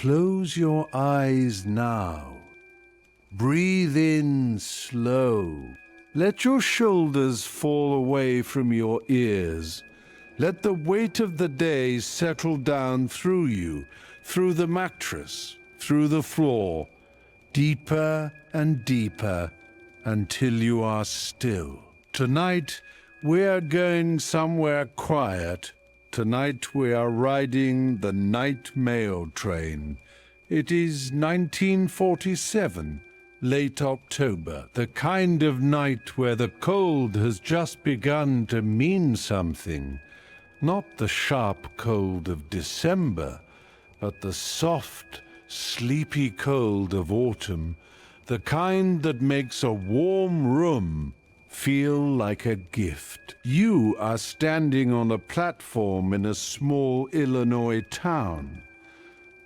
Close your eyes now. Breathe in slow. Let your shoulders fall away from your ears. Let the weight of the day settle down through you, through the mattress, through the floor, deeper and deeper until you are still. Tonight, we are going somewhere quiet. Tonight we are riding the night mail train. It is 1947, late October, the kind of night where the cold has just begun to mean something. Not the sharp cold of December, but the soft, sleepy cold of autumn, the kind that makes a warm room feel like a gift. You are standing on a platform in a small Illinois town.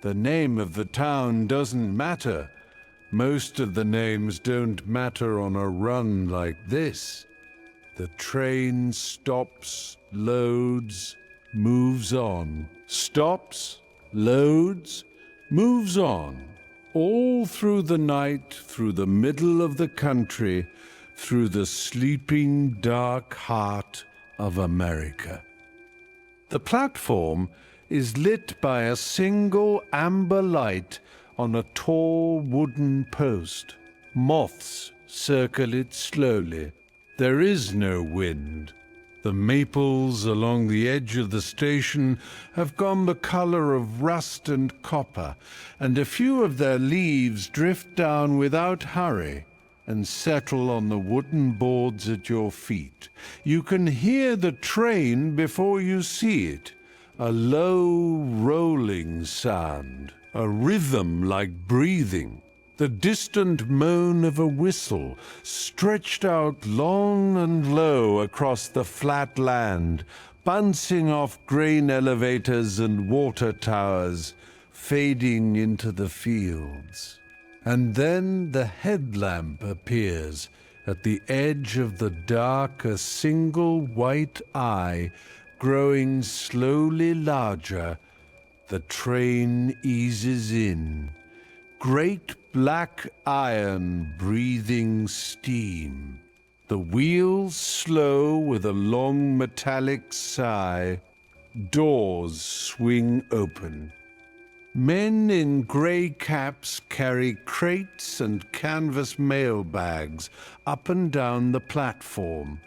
The name of the town doesn't matter. Most of the names don't matter on a run like this. The train stops, loads, moves on. Stops, loads, moves on. All through the night, through the middle of the country, through the sleeping, dark heart of America. The platform is lit by a single amber light on a tall wooden post. Moths circle it slowly. There is no wind. The maples along the edge of the station have gone the color of rust and copper, and a few of their leaves drift down without hurry and settle on the wooden boards at your feet. You can hear the train before you see it, a low, rolling sound, a rhythm like breathing, the distant moan of a whistle stretched out long and low across the flat land, bouncing off grain elevators and water towers, fading into the fields. And then the headlamp appears at the edge of the dark, a single white eye growing slowly larger. The train eases in. Great black iron breathing steam. The wheels slow with a long metallic sigh. Doors swing open. Men in grey caps carry crates and canvas mail bags up and down the platform,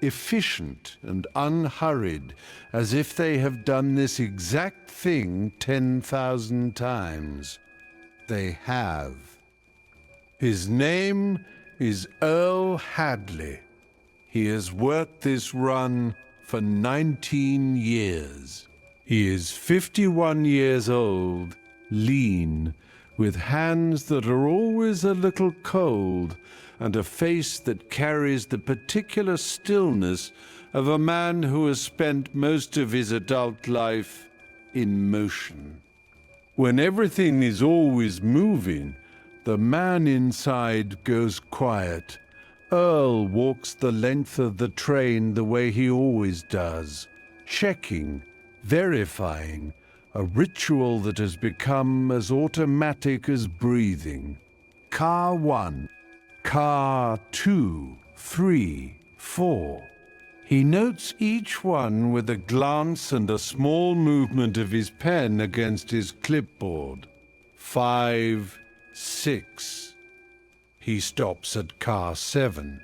efficient and unhurried, as if they have done this exact thing 10,000 times. They have. His name is Earl Hadley. He has worked this run for 19 years. He is 51 years old, lean, with hands that are always a little cold, and a face that carries the particular stillness of a man who has spent most of his adult life in motion. When everything is always moving, the man inside goes quiet. Earl walks the length of the train the way he always does, checking, verifying, a ritual that has become as automatic as breathing. Car 1, car 2, 3, 4. He notes each one with a glance and a small movement of his pen against his clipboard. 5, 6. He stops at car 7.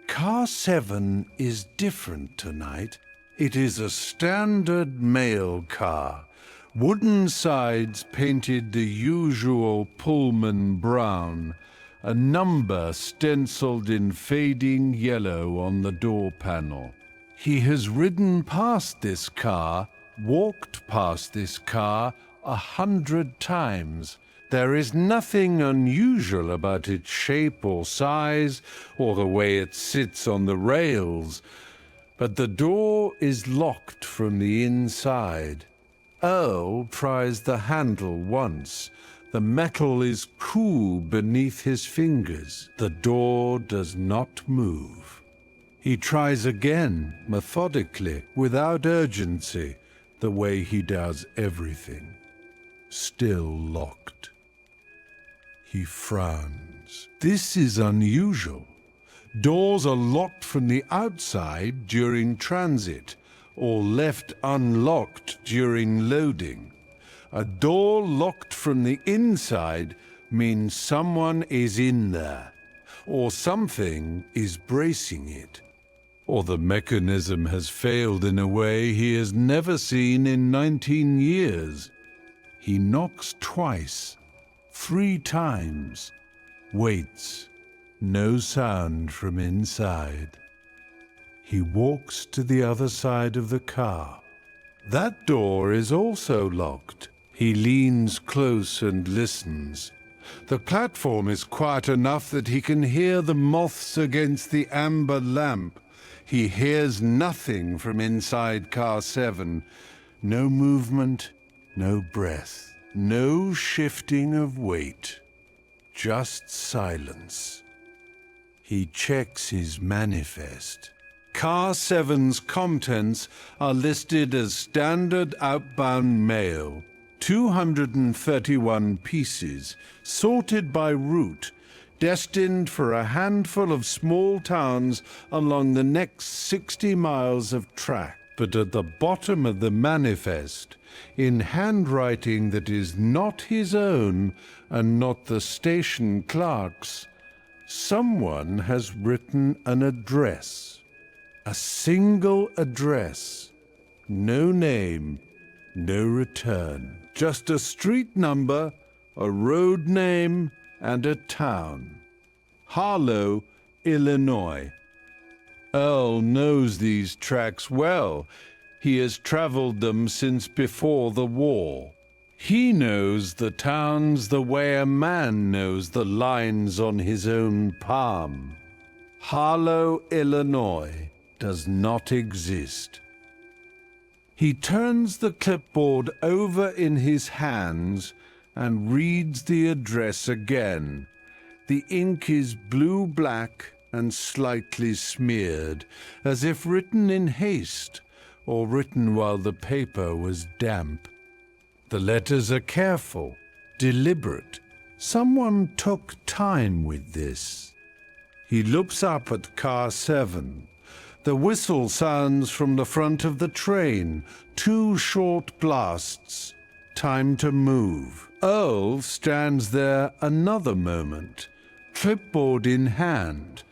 Car 7 is different tonight. It is a standard mail car, wooden sides painted the usual Pullman brown, a number stenciled in fading yellow on the door panel. He has ridden past this car, walked past this car 100 times. There is nothing unusual about its shape or size or the way it sits on the rails. But the door is locked from the inside. Earl tries the handle once. The metal is cool beneath his fingers. The door does not move. He tries again, methodically, without urgency, the way he does everything. still locked. He frowns. This is unusual. Doors are locked from the outside during transit, or left unlocked during loading. A door locked from the inside means someone is in there, or something is bracing it, or the mechanism has failed in a way he has never seen in 19 years. He knocks twice, 3 times, waits. No sound from inside. He walks to the other side of the car. That door is also locked. He leans close and listens. The platform is quiet enough that he can hear the moths against the amber lamp. He hears nothing from inside car 7. No movement, no breath, no shifting of weight. Just silence. He checks his manifest. Car 7's contents are listed as standard outbound mail, 231 pieces, sorted by route, destined for a handful of small towns along the next 60 miles of track. But at the bottom of the manifest, in handwriting that is not his own and not the station clerk's, someone has written an address. A single address. No name, no return. Just a street number, a road name, and a town. Harlow, Illinois. Earl knows these tracks well. He has traveled them since before the war. He knows the towns the way a man knows the lines on his own palm. Harlow, Illinois does not exist. He turns the clipboard over in his hands and reads the address again. The ink is blue-black and slightly smeared, as if written in haste or written while the paper was damp. The letters are careful, deliberate. Someone took time with this. He looks up at car 7. The whistle sounds from the front of the train. 2 short blasts. Time to move. Earl stands there another moment, clipboard in hand,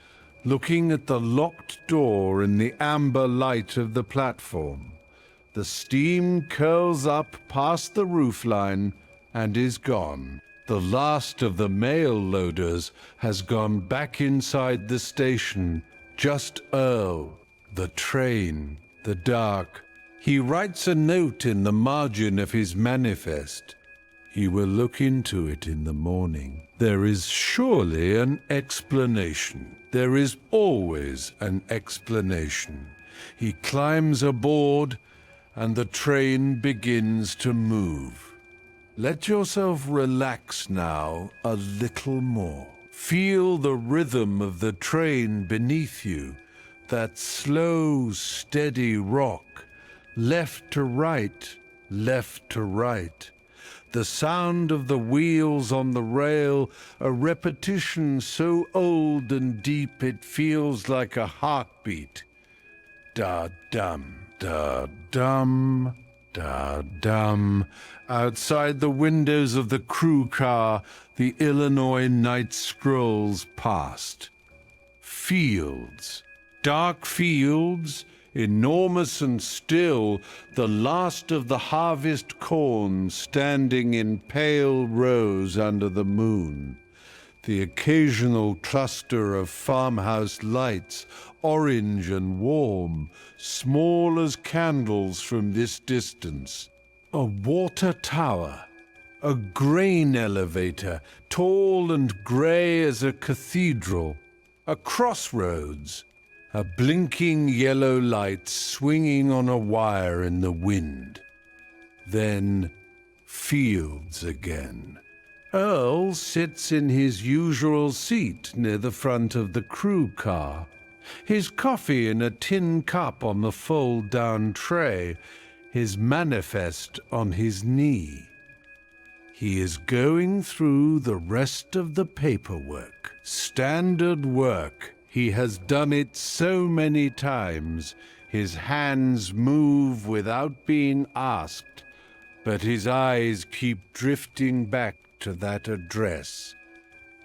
looking at the locked door in the amber light of the platform. The steam curls up past the roofline and is gone. The last of the mail loaders has gone back inside the station. Just Earl, the train, the dark. He writes a note in the margin of his manifest. He will look into it in the morning. There is surely an explanation. There is always an explanation. He climbs aboard, and the train begins to move. Let yourself relax now a little more. Feel the rhythm of the train beneath you, that slow, steady rock, left to right, left to right. The sound of the wheels on the rail, a repetition so old and deep it feels like a heartbeat. Da-dum, da-dum, da-dum. Outside the windows of the crew car, the Illinois night scrolls past. Fields, dark fields, enormous and still, the last of the harvest corn standing in pale rows under the moon. The occasional cluster of farmhouse lights, orange and warm, small as candles from this distance. A water tower, a grain elevator, tall and grey as a cathedral. A crossroads, a blinking yellow light swinging on a wire in the wind. Then fields again. Earl sits in his usual seat near the front of the crew car, his coffee in a tin cup on the fold-down tray, his manifest on his knee. He is going through the rest of the paperwork. Standard work. He has done it so many times. His hands move without being asked, but his eyes keep drifting back to that address.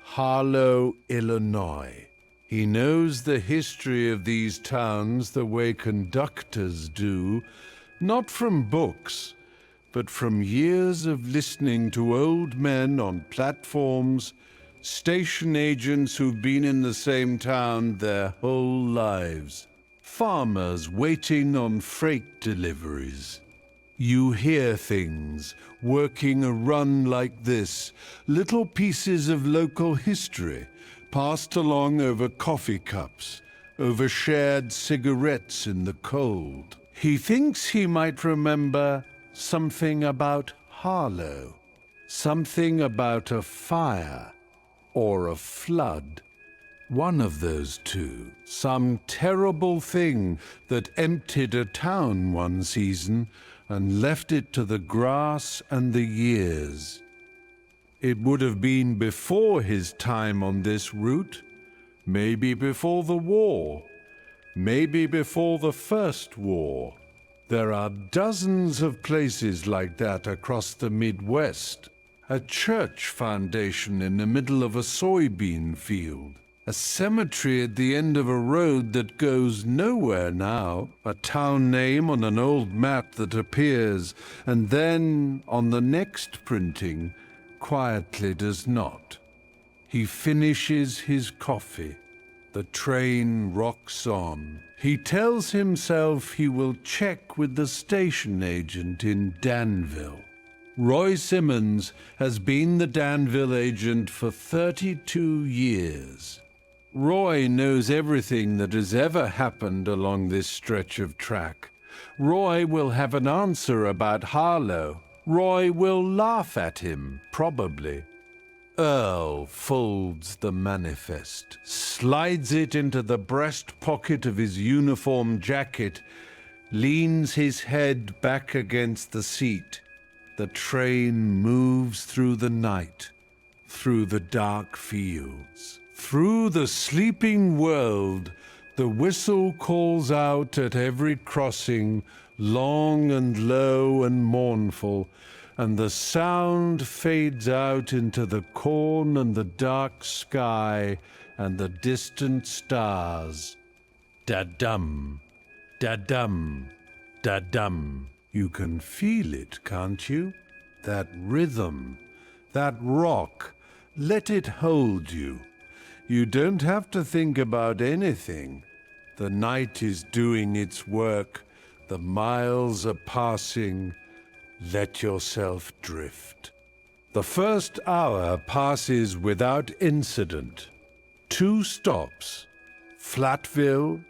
Harlow, Illinois. He knows the history of these towns the way conductors do, not from books, but from years of listening to old men on platforms, station agents who've been in the same town their whole lives, farmers waiting on freight deliveries. You hear things, working a run like this, little pieces of local history, passed along over coffee cups, over shared cigarettes in the cold. He thinks he might remember something about Harlow, something about a fire or a flood. One of those two, some terrible thing that emptied a town one season and left it to the grass and the years. It would have been before his time on this route, maybe before the war, maybe before the First War. There are dozens of places like that across the Midwest. A church foundation in the middle of a soybean field. A cemetery at the end of a road that goes nowhere now. A town name on an old map that appears, and then, on the next printing, quietly does not. He finishes his coffee. The train rocks on. He tells himself he will check with the station agent in Danville. Roy Simmons has been the Danville agent for 32 years. Roy knows everything that has ever happened along this stretch of track. Roy will have an answer about Harlow. Roy will laugh at him, probably. Earl folds the manifest, slides it into the breast pocket of his uniform jacket, leans his head back against the seat. The train moves through the night, through the dark fields, through the sleeping world. The whistle calls out at every crossing, long and low and mournful, and the sound fades out into the corn and the dark sky and the distant stars. Da-dum, da-dum, da-dum. You can feel it, can't you? That rhythm, that rock. Let it hold you. You don't have to think about anything. The night is doing its work. The miles are passing. Let yourself drift. The first hour passes without incident. 2 stops. Flatville,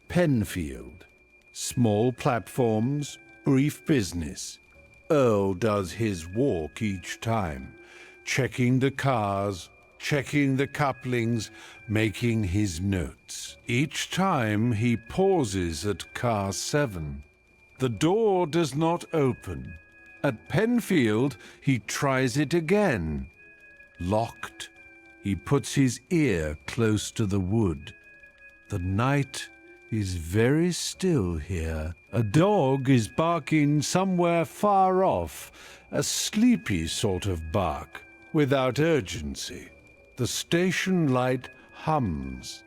Penfield. Small platforms, brief business. Earl does his walk each time, checking the cars, checking the couplings, making his notes. Each time he pauses at car 7. The door does not open. At Penfield, he tries it again. Locked. He puts his ear close to the wood. The night is very still here. A dog is barking somewhere far off, a sleepy sort of bark, without urgency. The station light hums.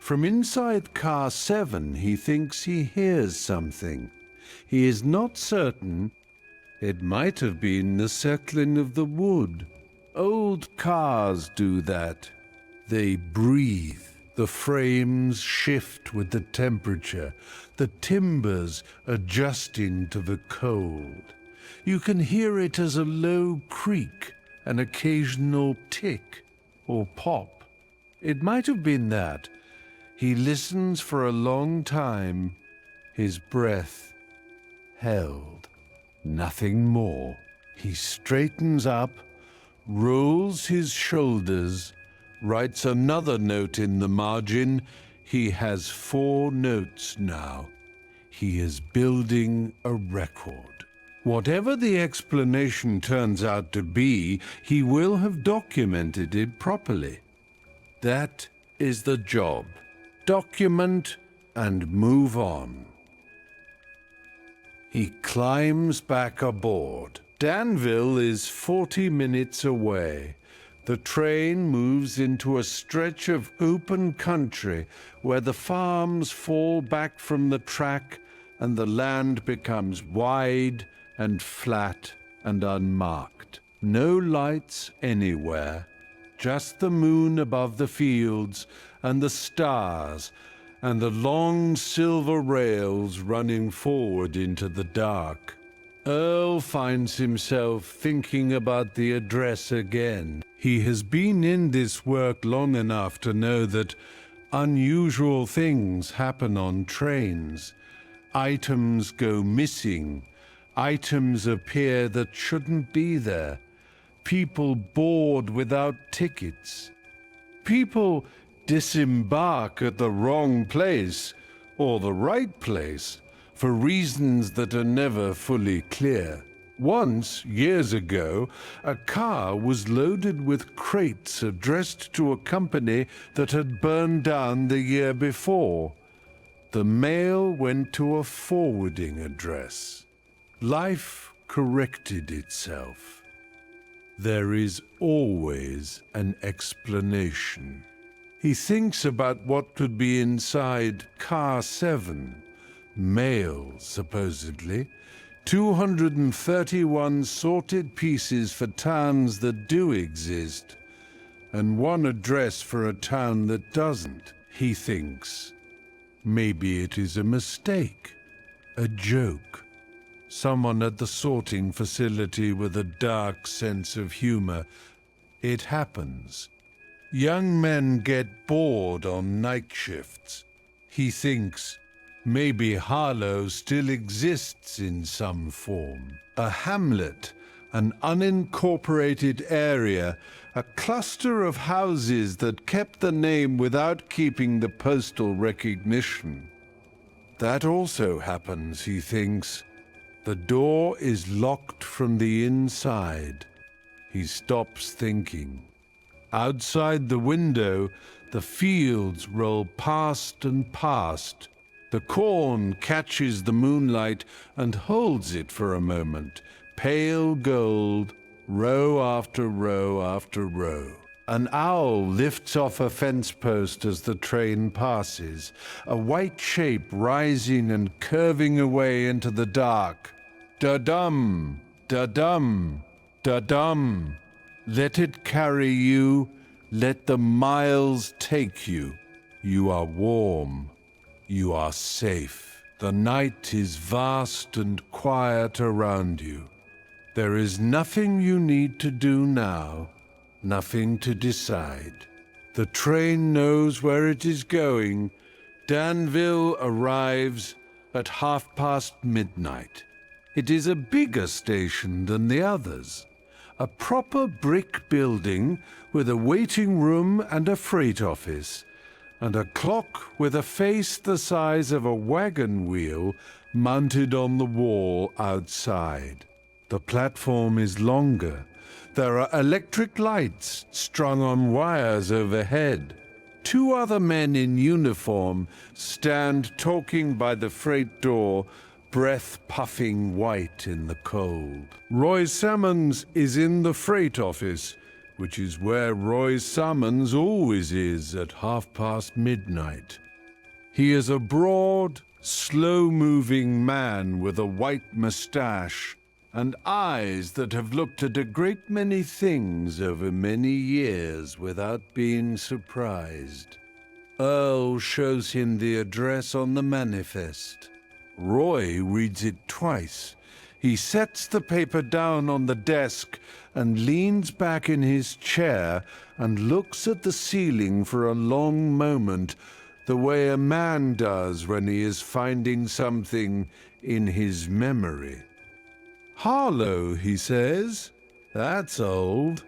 From inside car 7, he thinks he hears something. He is not certain. It might have been the settling of the wood. Old cars do that. They breathe. The frames shift with the temperature, the timbers adjusting to the cold. You can hear it as a low creak, an occasional tick or pop. It might have been that. He listens for a long time, his breath held. Nothing more. He straightens up, rolls his shoulders, writes another note in the margin. He has 4 notes now. He is building a record. Whatever the explanation turns out to be, he will have documented it properly. That is the job. Document and move on. He climbs back aboard. Danville is 40 minutes away. The train moves into a stretch of open country where the farms fall back from the track and the land becomes wide and flat and unmarked. No lights anywhere, just the moon above the fields and the stars and the long silver rails running forward into the dark. Earl finds himself thinking about the address again. He has been in this work long enough to know that unusual things happen on trains. Items go missing. Items appear that shouldn't be there. People board without tickets. People disembark at the wrong place or the right place for reasons that are never fully clear. Once, years ago, a car was loaded with crates addressed to a company that had burned down the year before. The mail went to a forwarding address. Life corrected itself. There is always an explanation. He thinks about what could be inside Car 7. Mail, supposedly. 231 sorted pieces for towns that do exist, and one address for a town that doesn't. He thinks. Maybe it is a mistake, a joke. Someone at the sorting facility with a dark sense of humor. It happens. Young men get bored on night shifts. He thinks maybe Harlow still exists in some form. A hamlet, an unincorporated area, a cluster of houses that kept the name without keeping the postal recognition. That also happens, he thinks. The door is locked from the inside. He stops thinking. Outside the window, the fields roll past and past. The corn catches the moonlight and holds it for a moment, pale gold, row after row after row. An owl lifts off a fence post as the train passes, a white shape rising and curving away into the dark. Da-dum, da-dum, da-dum. Let it carry you, let the miles take you. You are warm. You are safe. The night is vast and quiet around you. There is nothing you need to do now, nothing to decide. The train knows where it is going. Danville arrives at midnight. It is a bigger station than the others. A proper brick building with a waiting room and a freight office, and a clock with a face the size of a wagon wheel mounted on the wall outside. The platform is longer. There are electric lights strung on wires overhead. 2 other men in uniform stand talking by the freight door, breath puffing white in the cold. Roy Salmons is in the freight office, which is where Roy Salmons always is at midnight. He is a broad, slow-moving man with a white mustache and eyes that have looked at a great many things over many years without being surprised. Earl shows him the address on the manifest. Roy reads it twice. He sets the paper down on the desk and leans back in his chair and looks at the ceiling for a long moment, the way a man does when he is finding something in his memory. Harlow, he says. That's old.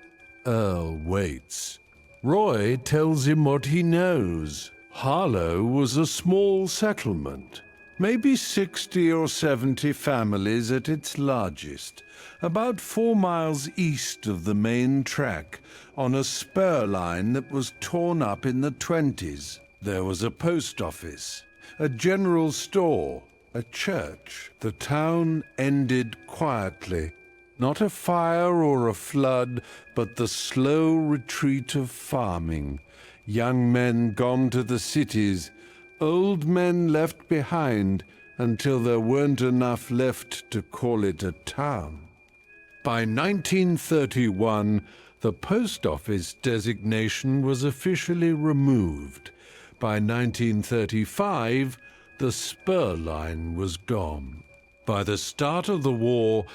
Earl waits. Roy tells him what he knows. Harlow was a small settlement. Maybe 60 or 70 families at its largest, about 4 miles east of the main track, on a spur line that was torn up in the 20s. There was a post office, a general store, a church. The town ended quietly. Not a fire or a flood, but the slow retreat of farming. Young men gone to the cities, old men left behind until there weren't enough left to call it a town. By 1931, the post office designation was officially removed. By 1935, the spur line was gone. By the start of the war,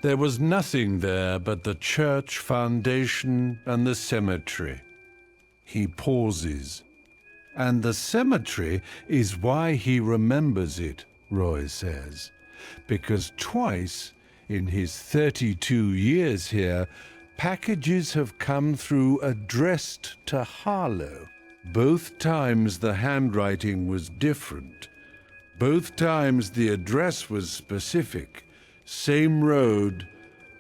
there was nothing there but the church foundation and the cemetery. He pauses. And the cemetery is why he remembers it, Roy says, because twice in his 32 years here, packages have come through addressed to Harlow. Both times the handwriting was different. Both times the address was specific. Same road,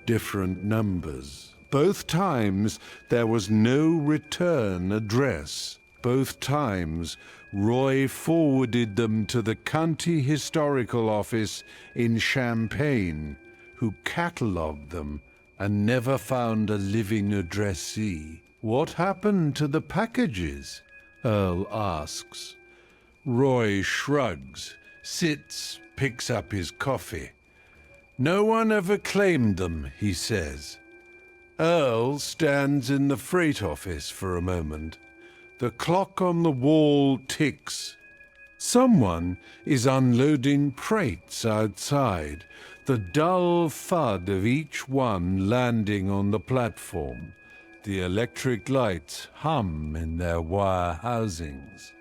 different numbers. Both times there was no return address. Both times Roy forwarded them to the County Historical Office in Champaign, who catalogued them and never found a living addressee. What happened to the packages? Earl asks. Roy shrugs, sits, picks up his coffee. No one ever claimed them, he says. Earl stands in the freight office for a moment. The clock on the wall ticks. Someone is unloading crates outside, the dull thud of each one landing on the platform. The electric lights hum in their wire housings.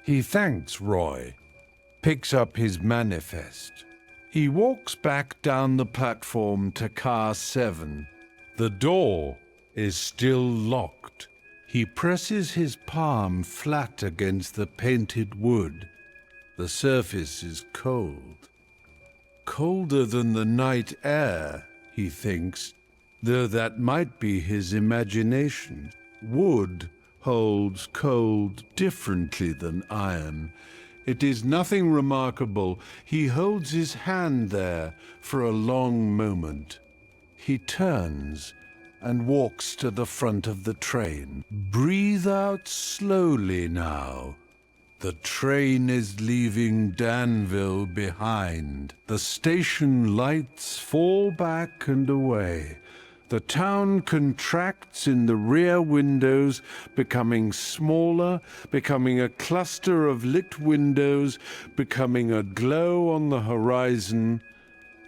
He thanks Roy, picks up his manifest. He walks back down the platform to car 7. The door is still locked. He presses his palm flat against the painted wood. The surface is cold. Colder than the night air, he thinks, though that might be his imagination. Wood holds cold differently than iron. It is nothing remarkable. He holds his hand there for a long moment. He turns and walks to the front of the train. Breathe out slowly now. The train is leaving Danville behind. The station lights fall back and away. The town contracts in the rear windows, becoming smaller, becoming a cluster of lit windows, becoming a glow on the horizon,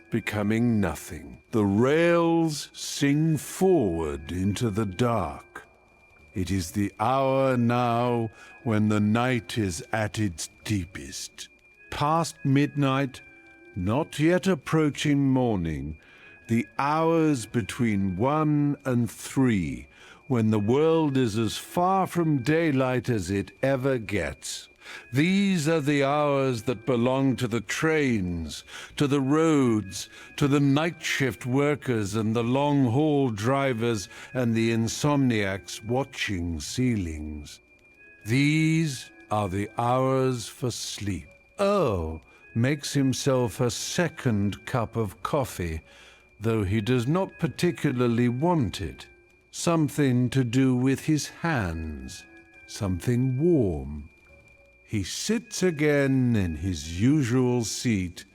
becoming nothing. The rails sing forward into the dark. It is the hour now when the night is at its deepest. Past midnight, not yet approaching morning, the hours between 1 and 3, when the world is as far from daylight as it ever gets. These are the hours that belong to the trains, to the roads, to the night shift workers and the long-haul drivers and the insomniacs watching ceilings. These are the hours for sleep. Earl makes himself a second cup of coffee, though he does not particularly want it. Something to do with his hands, something warm. He sits again in his usual seat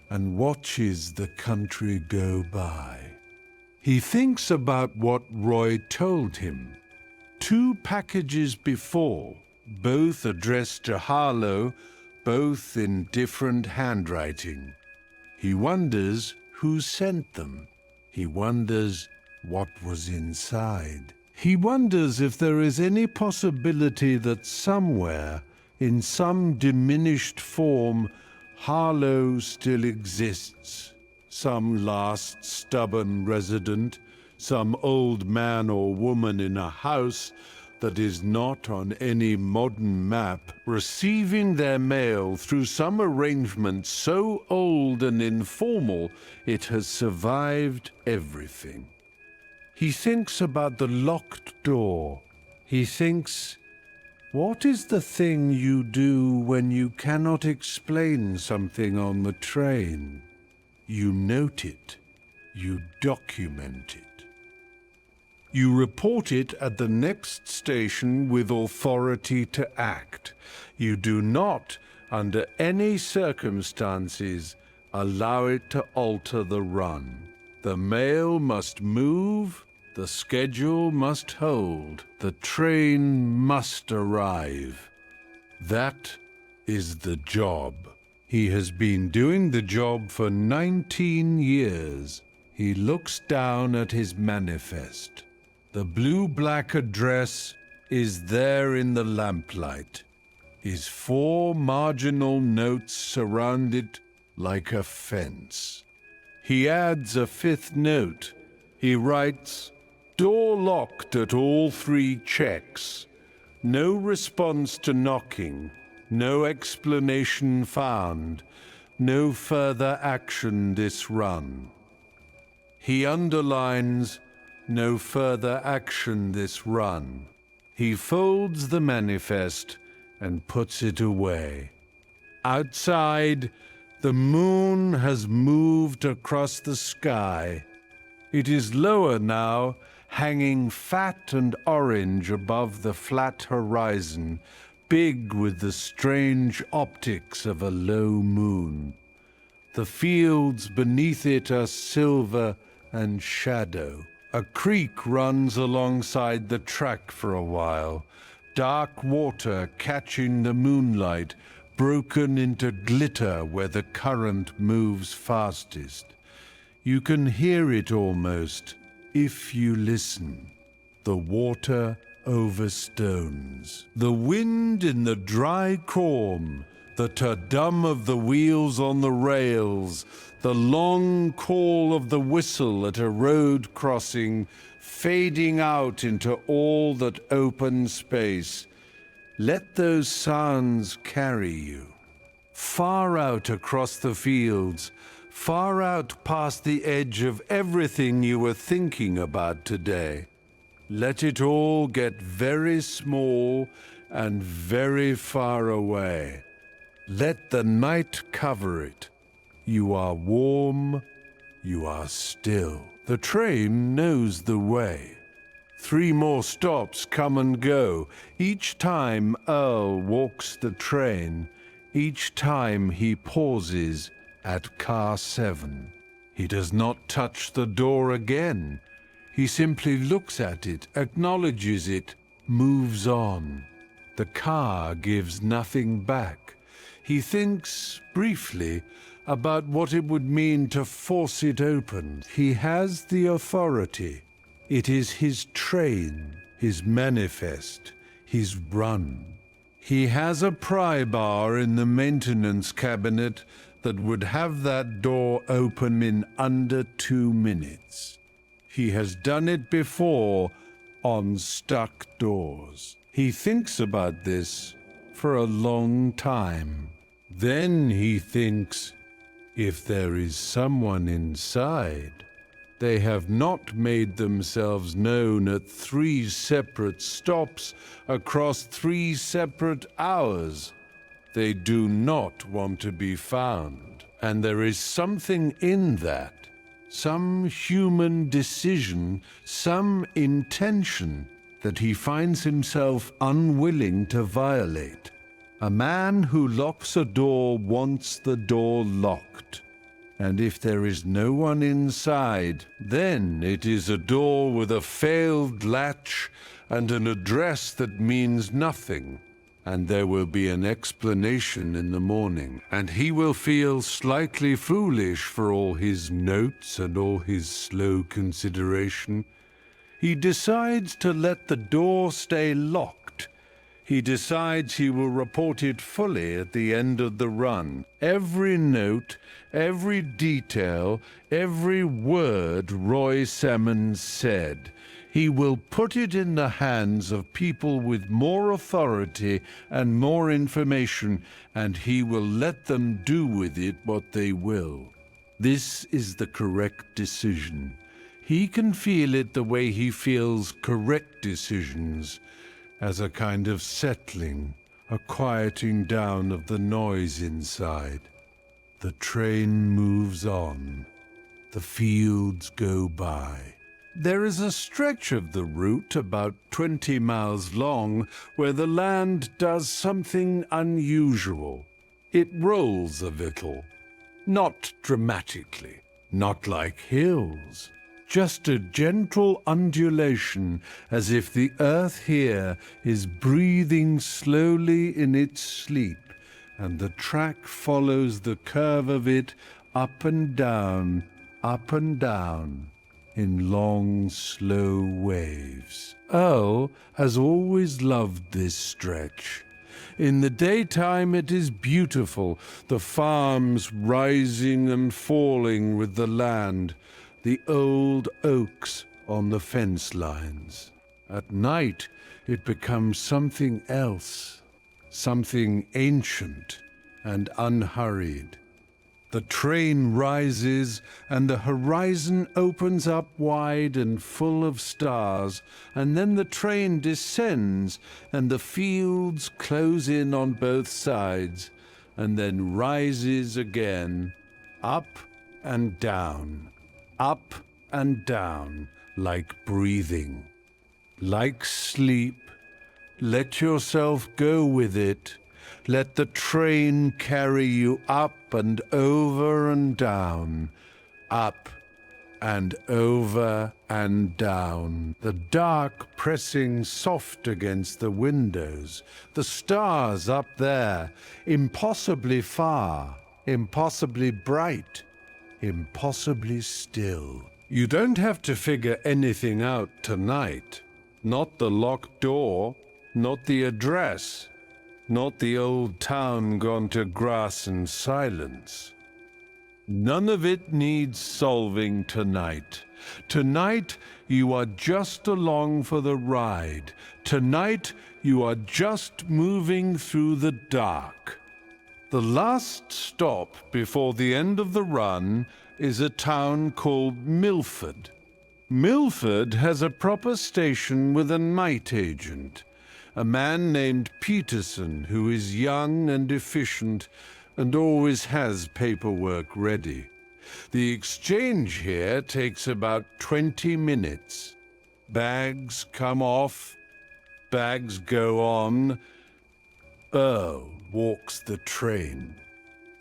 and watches the country go by. He thinks about what Roy told him. 2 packages before, both addressed to Harlow, both in different handwriting. He wonders who sent them. He wonders what was inside. He wonders if there is any possibility that somewhere, in some diminished form, Harlow still exists. Some last stubborn resident, some old man or woman in a house, that is not on any modern map, receiving their mail through some arrangement so old and informal it has survived everything. He thinks about the locked door. He thinks, what is the thing you do when you cannot explain something on the train? You note it. You document it. You report it at the next station with authority to act. You do not, under any circumstances, allow it to alter the run. The mail must move, the schedule must hold, the train must arrive. That is the job. He has been doing the job for 19 years. He looks down at his manifest. The blue-black address is there in the lamplight. His 4 marginal notes surround it like a fence. He adds a 5th note. He writes, "Door locked at all 3 checks. No response to knocking. No explanation found. No further action this run." He underlines, "No further action this run." He folds the manifest and puts it away. Outside, the moon has moved across the sky. It is lower now, hanging fat and orange above the flat horizon, big with the strange optics of a low moon. The fields beneath it are silver and shadow. A creek runs alongside the track for a while, dark water catching the moonlight, broken into glitter where the current moves fastest. You can hear it almost, if you listen. The water over stones. The wind in the dry corn, the ta-dum of the wheels on the rails, the long call of the whistle at a road crossing, fading out into all that open space. Let those sounds carry you. Far out across the fields, far out past the edge of everything you were thinking about today. Let it all get very small and very far away. Let the night cover it. You are warm, you are still. The train knows the way. 3 more stops come and go. Each time Earl walks the train, each time he pauses at car 7. He does not touch the door again. He simply looks at it, acknowledges it, moves on. The car gives nothing back. He thinks, briefly, about what it would mean to force it open. He has the authority. It is his train, his manifest, his run. He has a pry bar in the maintenance cabinet that would have that door open in under 2 minutes. He has done it before on stuck doors. He thinks about this for a long time. Then he thinks, if there is someone inside. They have not made themselves known at 3 separate stops across 3 separate hours. They do not want to be found. And there is something in that. Some human decision, some intention that he finds himself unwilling to violate. A man who locks a door wants the door locked. And if there is no one inside, then it is a door with a failed latch and an address that means nothing. And there will be an explanation in the morning, and he will feel slightly foolish for all his notes and all his slow consideration. He decides to let the door stay locked. He decides he will report it fully at the end of the run. Every note, every detail, every word Roy Simmons said. He will put it in the hands of people with more authority and more information, and he will let them do with it what they will. This is the correct decision. He can feel it the way he feels correct decisions, as a kind of settling, a quieting down of the noise inside. The train moves on. The fields go by. There is a stretch of the route about 20 miles long where the land does something unusual. It rolls a little, not dramatically, not like hills, just a gentle undulation, as if the earth here is breathing slowly in its sleep, and the track follows the curve of it up and down, in long, slow waves. Earl has always loved this stretch. In the daytime it is beautiful, the farms rising and falling with the land, the old oaks on the fence lines. At night it becomes something else, something ancient and unhurried. The train rises, and the horizon opens up wide and full of stars, and then the train descends, and the fields close in on both sides, and then rises again, up and down, like breathing. Like sleep, let yourself go with it. Let the train carry you up and over and down, up and over and down. The dark pressing soft against the windows, the stars up there, impossibly far, impossibly bright, impossibly still. You don't have to figure anything out tonight. Not the locked door, not the address. Not the old town gone to grass and silence. None of it needs solving tonight. Tonight, you are just along for the ride. Tonight, you are just moving through the dark. The last stop before the end of the run is a town called Milford. Milford has a proper station with a night agent, a man named Peterson, who is young and efficient and always has paperwork ready. The exchange here takes about 20 minutes. Bags come off, bags go on. Earl walks the train.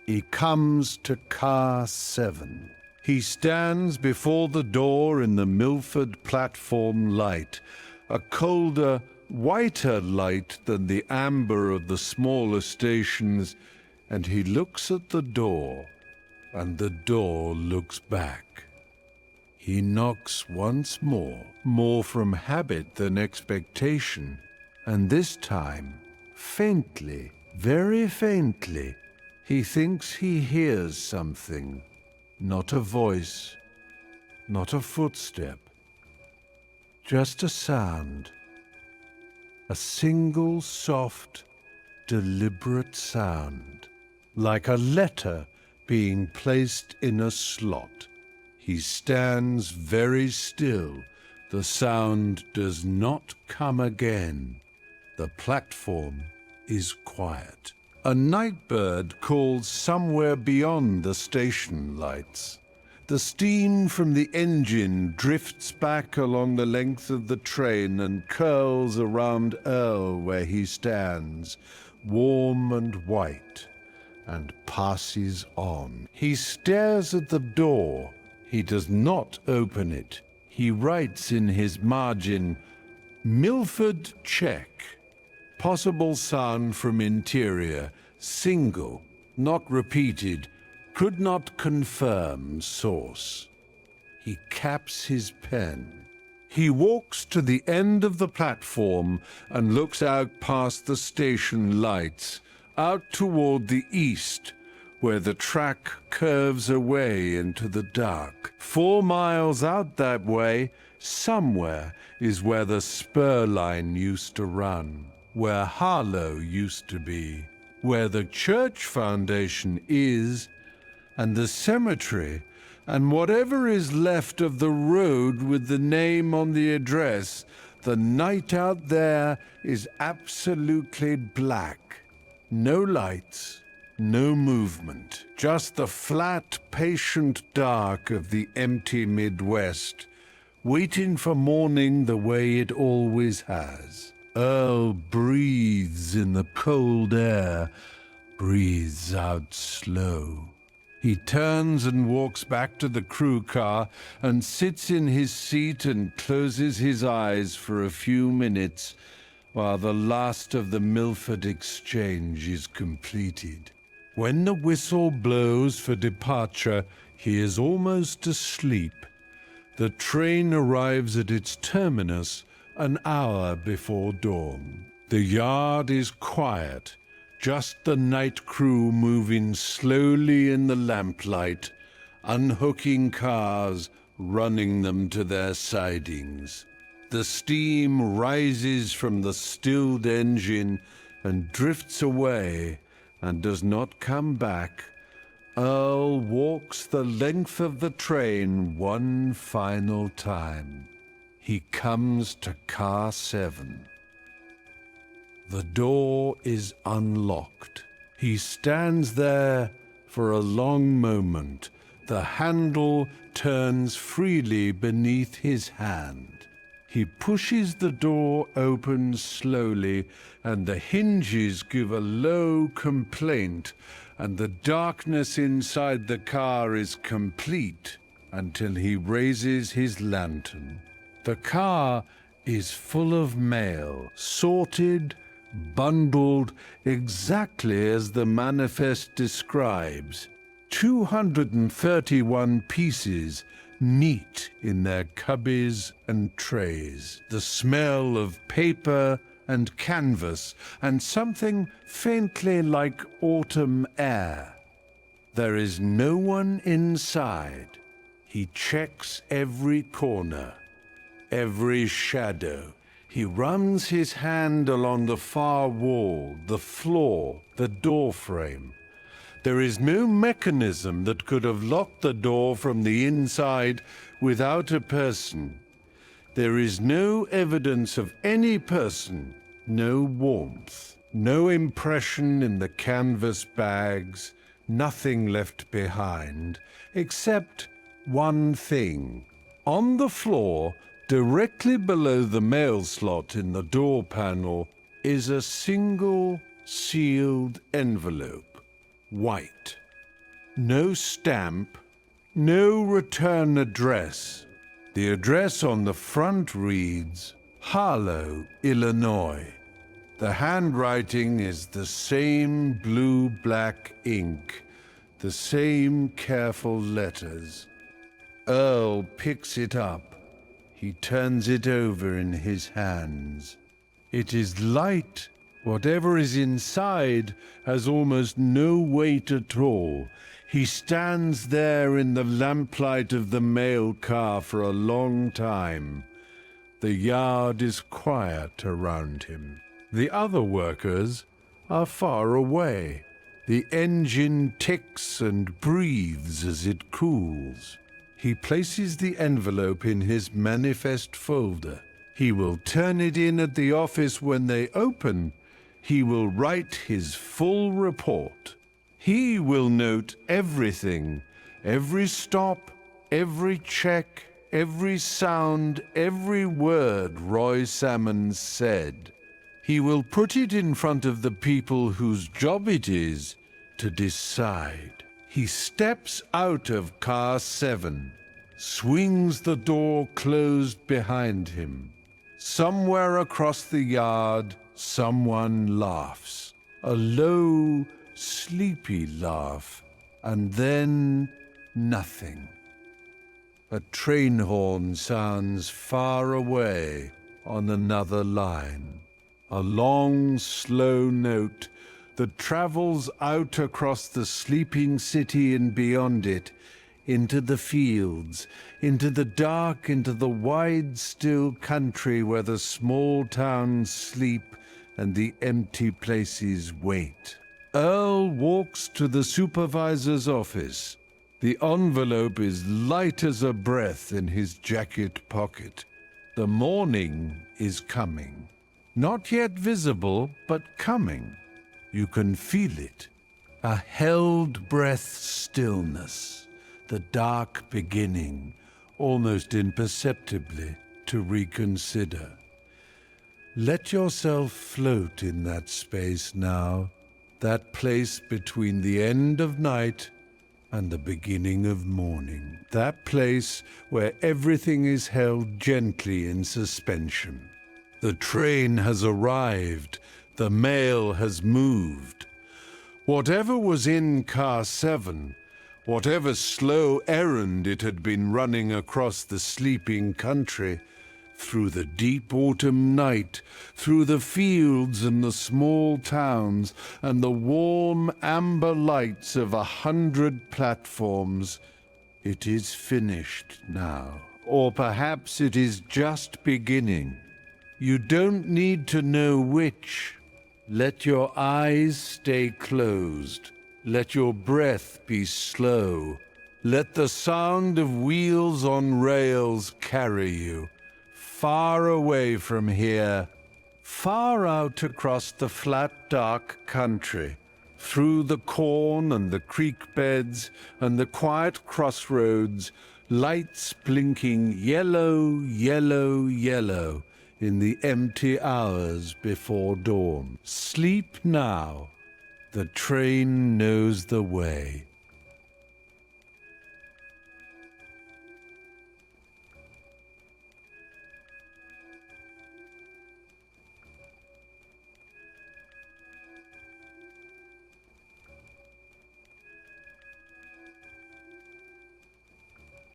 He comes to car 7. He stands before the door in the Milford platform light, a colder, whiter light than the amber of the smaller stations, and he looks at the door, and the door looks back. He knocks once more from habit than expectation, and this time, faintly, very faintly, he thinks he hears something. Not a voice, not a footstep, just a sound. A single soft, deliberate sound, like a letter being placed in a slot. He stands very still. The sound does not come again. The platform is quiet. A night bird calls somewhere beyond the station lights. The steam from the engine drifts back along the length of the train and curls around Earl where he stands, warm and white, and passes on. He stares at the door. He does not open it. He writes in his margin, "Milford check. Possible sound from interior. Single, not repeated. Could not confirm source." He caps his pen. He walks to the end of the platform and looks out past the station lights, out toward the east, where the track curves away into the dark. 4 miles out that way, somewhere, is where the spur line used to run, where Harlow used to be, where the church foundation is, and the cemetery, and whatever is left of the road with the name on the address. The night out there is absolutely black. No lights, no movement, just the flat, patient dark of the empty Midwest, waiting for morning the way it always has. Earl breathes in the cold air, breathes out slow. He turns and walks back to the crew car and sits in his seat and closes his eyes for a few minutes while the last of the Milford exchange is completed. When the whistle blows for departure, he is almost asleep. The train arrives at its terminus an hour before dawn. The yard is quiet. Just the night crew moving slowly in the lamplight, unhooking cars, running them to their sidings. The steam rises from the stilled engine and drifts away and does not come back. Earl walks the length of the train one final time. He comes to car 7. The door is unlocked. He stands there for a long moment. The handle turns freely beneath his hand. He pushes the door open slowly, and the hinges give a low complaint, and the darkness inside the car is complete until he raises his lantern. The car is full of mail, sorted, bundled exactly as the manifest describes. 231 pieces, neat in their cubbies and trays. The smell of paper and canvas, and something faintly like autumn air. There is no one inside. He checks every corner, every shadow. He runs his hand along the far wall, the floor, the door frame. There is no mechanism that could have locked the door from the inside without a person. There is no evidence of any person, no warmth, no impression in the canvas bags, nothing left behind, except one thing. On the floor, directly below the mail slot in the door panel, is a single sealed envelope, white. No stamp, no return address. The address on the front reads, Harlow, Illinois. The handwriting is the same blue-black ink, the same careful letters. Earl picks it up. He turns it over in his hands. It is light. Whatever is inside has almost no weight at all. He stands there in the lamplight of the mail car for a long time. The yard is quiet around him. The other workers are far away. The engine ticks and breathes as it cools. He places the envelope in his manifest folder. He will turn it in at the office when they open. He will write his full report. He will note everything, every stop, every check, every sound, every word Roy Salmons said. He will put it in front of the people whose job it is to decide. He steps out of car 7, swings the door closed behind him. Somewhere across the yard, someone laughs. A low, sleepy laugh, and then nothing. A train horn sounds far away on another line. A long, slow note that travels out across the sleeping city and beyond it, into the fields, into the dark, into the wide, still country where the small towns sleep and the empty places wait. Earl walks to the supervisor's office. The envelope is light as a breath in his jacket pocket. The morning is coming. Not yet visible, but coming. You can feel it. A held breath stillness. The dark beginning, almost imperceptibly, to reconsider. Let yourself float in that space now, that place between the end of night and the beginning of morning. That place where everything is held gently in suspension. The train has arrived, the mail has moved. Whatever was in Car 7, whatever slow errand it had been running across the sleeping country, through the deep autumn night, through the fields and the small towns, and the warm amber lights of 100 platforms, it is finished now. Or perhaps it is just beginning. You don't need to know which. Let your eyes stay closed. Let your breath be slow. Let the sound of wheels on rails carry you, far away from here, far out across the flat, dark country, through the corn and the creek beds and the quiet crossroads, lights blinking yellow, yellow, yellow in the empty hours before dawn. Sleep now. The train knows the way.